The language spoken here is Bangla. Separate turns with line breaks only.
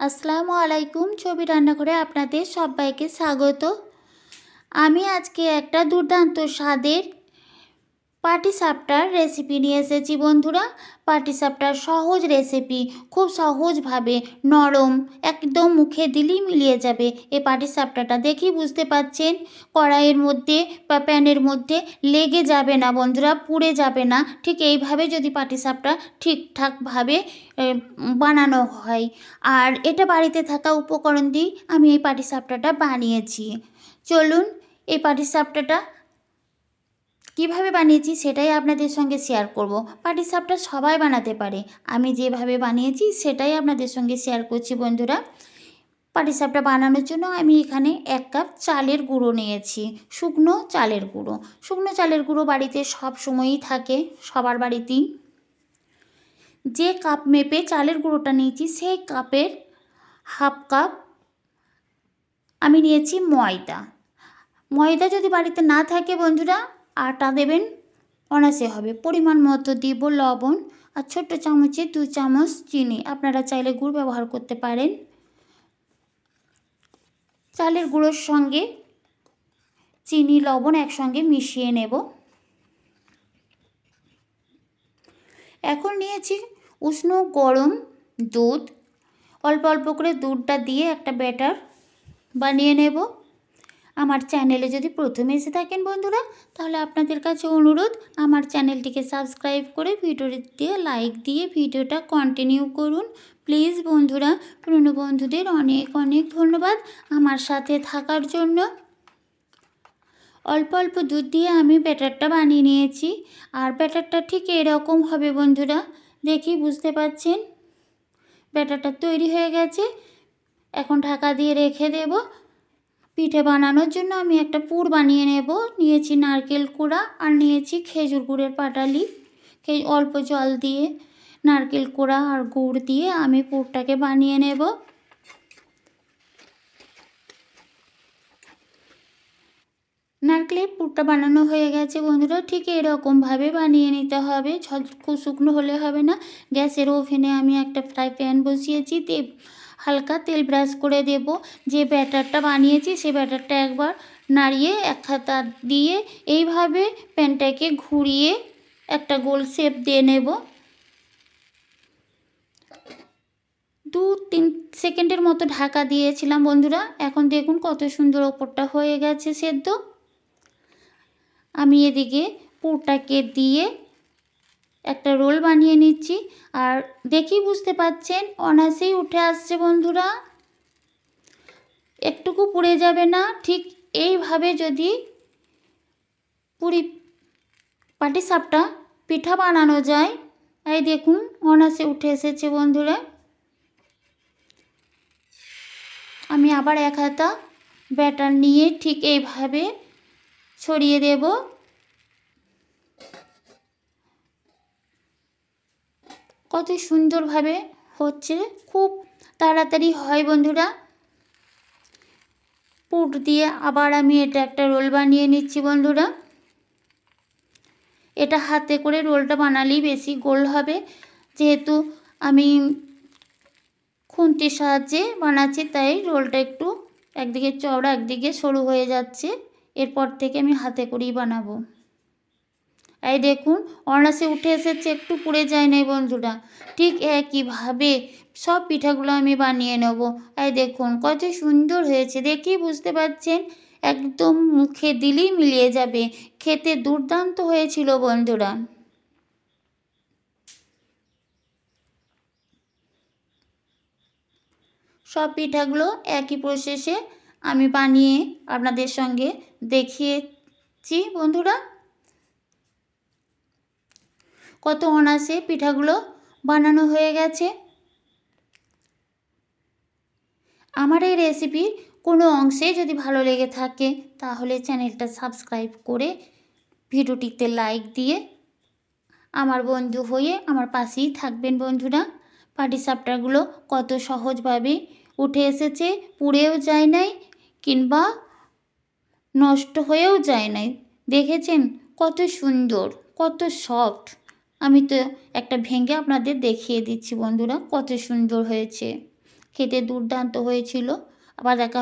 আসসালামু আলাইকুম। ছবি রান্নাঘরে আপনাদের সবাইকে স্বাগত। আমি আজকে একটা দুর্দান্ত স্বাদের পাটিসাপটার রেসিপি নিয়ে এসেছি বন্ধুরা। পাটিসাপটার সহজ রেসিপি, খুব সহজভাবে নরম, একদম মুখে দিলেই মিলিয়ে যাবে। এই পাটিসাপটাটা দেখেই বুঝতে পাচ্ছেন কড়াইয়ের মধ্যে বা প্যানের মধ্যে লেগে যাবে না বন্ধুরা, পুড়ে যাবে না। ঠিক এইভাবে যদি পাটিসাপটা ঠিকঠাকভাবে বানানো হয়। আর এটা বাড়িতে থাকা উপকরণ দিয়ে আমি এই পাটিসাপটাটা বানিয়েছি। চলুন এই পাটিসাপটাটা কীভাবে বানিয়েছি সেটাই আপনাদের সঙ্গে শেয়ার করব। পাটিসাপটা সবাই বানাতে পারে, আমি যেভাবে বানিয়েছি সেটাই আপনাদের সঙ্গে শেয়ার করছি বন্ধুরা। পাটিসাপটা বানানোর জন্য আমি এখানে 1 কাপ চালের গুঁড়ো নিয়েছি, শুকনো চালের গুঁড়ো। শুকনো চালের গুঁড়ো বাড়িতে সব সময়ই থাকে, সবার বাড়িতেই। যে কাপ মেপে চালের গুঁড়োটা নিয়েছি সেই কাপের হাফ কাপ আমি নিয়েছি ময়দা। ময়দা যদি বাড়িতে না থাকে বন্ধুরা, আটা দেবেন, অনায়াসে হবে। পরিমাণ মতো দিব লবণ, আর ছোট্ট চামচে 2 চামচ চিনি। আপনারা চাইলে গুড় ব্যবহার করতে পারেন। চালের গুঁড়োর সঙ্গে চিনি লবণ একসঙ্গে মিশিয়ে নেব। এখন নিয়েছি উষ্ণ গরম দুধ। অল্প অল্প করে দুধটা দিয়ে একটা ব্যাটার বানিয়ে নেব। আমার চ্যানেলে যদি প্রথমে এসে থাকেন বন্ধুরা, তাহলে আপনাদের কাছে অনুরোধ, আমার চ্যানেলটিকে সাবস্ক্রাইব করে ভিডিওটিতে লাইক দিয়ে ভিডিওটা কন্টিনিউ করুন প্লিজ বন্ধুরা। পুরনো বন্ধুদের অনেক অনেক ধন্যবাদ আমার সাথে থাকার জন্য। অল্প অল্প দুধ দিয়ে আমি ব্যাটারটা বানিয়ে নিয়েছি। আর ব্যাটারটা ঠিক এরকম হবে বন্ধুরা, দেখি বুঝতে পাচ্ছেন ব্যাটারটা তৈরি হয়ে গেছে। এখন ঢাকা দিয়ে রেখে দেব। পিঠে বানানোর জন্য আমি একটা পুর বানিয়ে নেব। নিয়েছি নারকেল কুড়া আর নিয়েছি খেজুর গুড়ের পাটালি। অল্প জল দিয়ে নারকেল কুড়া আর গুড় দিয়ে আমি পুরটাকে বানিয়ে নেব। নারকেলের পুরটা বানানো হয়ে গেছে বন্ধুরা, ঠিক এরকমভাবে বানিয়ে নিতে হবে। খুব শুকনো হলে হবে না। গ্যাসের ওভেনে আমি একটা ফ্রাই প্যান বসিয়েছি, হালকা তেল ব্রাশ করে দেব। যে ব্যাটারটা বানিয়েছি সেই ব্যাটারটা একবার নাড়িয়ে এক হাতা দিয়ে এইভাবে প্যানটাকে ঘুরিয়ে একটা গোল শেপ দিয়ে নেব। 2-3 সেকেন্ডের মতো ঢাকা দিয়েছিলাম বন্ধুরা। এখন দেখুন কত সুন্দর ওপরটা হয়ে গেছে সেদ্ধ। আমি এদিকে পুরটাকে দিয়ে একটা রোল বানিয়ে নিচ্ছি। আর দেখি বুঝতে পাচ্ছেন অনায়াসেই উঠে আসছে বন্ধুরা, একটুকু পুড়ে যাবে না। ঠিক এইভাবে যদি পাটিসাপটা পিঠা বানানো যায়। এই দেখুন অনায়াসে উঠে এসেছে বন্ধুরা। আমি আবার এক হাতা ব্যাটার নিয়ে ঠিক এইভাবে ছড়িয়ে দেব। কত সুন্দরভাবে হচ্ছে, খুব তাড়াতাড়ি হয় বন্ধুরা। পুর দিয়ে আবার আমি এটা একটা রোল বানিয়ে নিচ্ছি বন্ধুরা। এটা হাতে করে রোলটা বানালেই বেশি গোল হবে, যেহেতু আমি খুন্তির সাহায্যে বানাচ্ছি তাই রোলটা একটু একদিকে চওড়া একদিকে সরু হয়ে যাচ্ছে। এরপর থেকে আমি হাতে করেই বানাবো। এই দেখুন অনায়াসে উঠে এসেছে, একটু পুড়ে যায় নাই বন্ধুরা। ঠিক একইভাবে সব পিঠাগুলো আমি বানিয়ে নেব। এই দেখুন কত সুন্দর হয়েছে, দেখেই বুঝতে পারছেন একদম মুখে দিলেই মিলিয়ে যাবে। খেতে দুর্দান্ত হয়েছিল বন্ধুরা। সব পিঠাগুলো একই প্রসেসে আমি বানিয়ে আপনাদের সঙ্গে দেখিয়েছি বন্ধুরা। কত অনায়াসে পিঠাগুলো বানানো হয়ে গেছে। আমার এই রেসিপির কোনো অংশে যদি ভালো লেগে থাকে তাহলে চ্যানেলটা সাবস্ক্রাইব করে ভিডিওটিতে লাইক দিয়ে আমার বন্ধু হয়ে আমার পাশেই থাকবেন বন্ধুরা। পাটিসাপটাগুলো কত সহজভাবে উঠে এসেছে, পুড়েও যায় নাই কিংবা নষ্ট হয়েও যায় নাই। দেখেছেন কত সুন্দর, কত সফট। আমি তো একটা ভেঙে আপনাদের দেখিয়ে দিচ্ছি বন্ধুরা কত সুন্দর হয়েছে। খেতে দুর্দান্ত হয়েছিল। আবার দেখা